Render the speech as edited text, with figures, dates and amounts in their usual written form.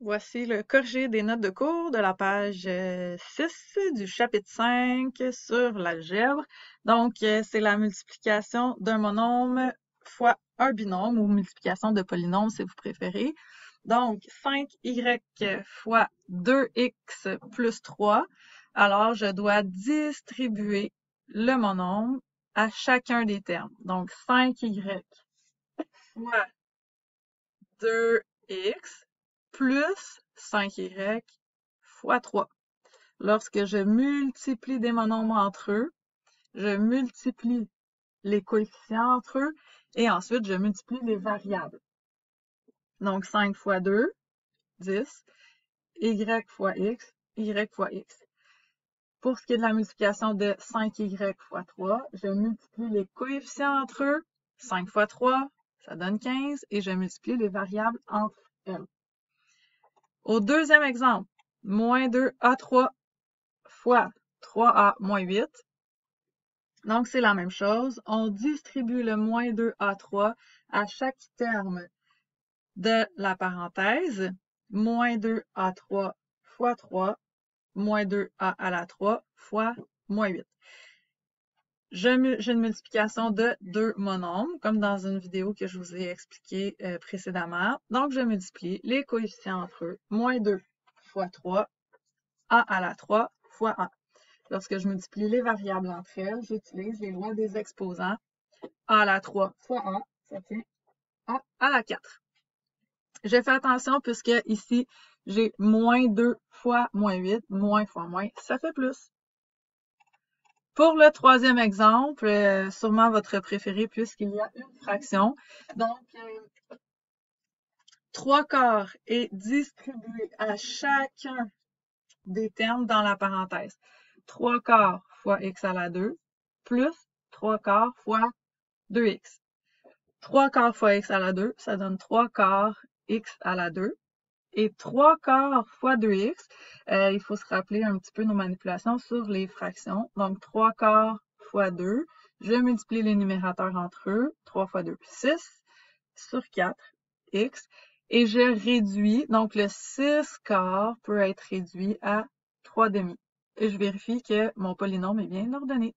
Voici le corrigé des notes de cours de la page 6 du chapitre 5 sur l'algèbre. Donc, c'est la multiplication d'un monôme fois un binôme ou multiplication de polynômes si vous préférez. Donc, 5y fois 2x plus 3. Alors, je dois distribuer le monôme à chacun des termes. Donc, 5y fois 2x plus 5y fois 3. Lorsque je multiplie des monômes entre eux, je multiplie les coefficients entre eux et ensuite je multiplie les variables. Donc 5 fois 2, 10, y fois x, y fois x. Pour ce qui est de la multiplication de 5y fois 3, je multiplie les coefficients entre eux. 5 fois 3, ça donne 15 et je multiplie les variables entre elles. Au deuxième exemple, moins 2a3 fois 3a moins 8. Donc, c'est la même chose. On distribue le moins 2a3 à chaque terme de la parenthèse. Moins 2a3 fois 3, moins 2a à la 3 fois moins 8. J'ai une multiplication de deux monômes, comme dans une vidéo que je vous ai expliqué précédemment. Donc, je multiplie les coefficients entre eux. Moins 2 fois 3, a à la 3 fois a. Lorsque je multiplie les variables entre elles, j'utilise les lois des exposants. A à la 3 fois a, ça fait a à la 4. J'ai fait attention puisque ici, j'ai moins 2 fois moins 8, moins fois moins, ça fait plus. Pour le troisième exemple, sûrement votre préféré puisqu'il y a une fraction. Donc, 3/4 est distribué à chacun des termes dans la parenthèse. 3/4 fois x à la 2 plus 3/4 fois 2x. 3/4 fois x à la 2, ça donne 3/4 x à la 2. Et 3/4 fois 2x, il faut se rappeler un petit peu nos manipulations sur les fractions. Donc, 3/4 fois 2, je multiplie les numérateurs entre eux. 3 fois 2, 6 sur 4, x. Et je réduis, donc le 6/4 peut être réduit à 3/2. Et je vérifie que mon polynôme est bien ordonné.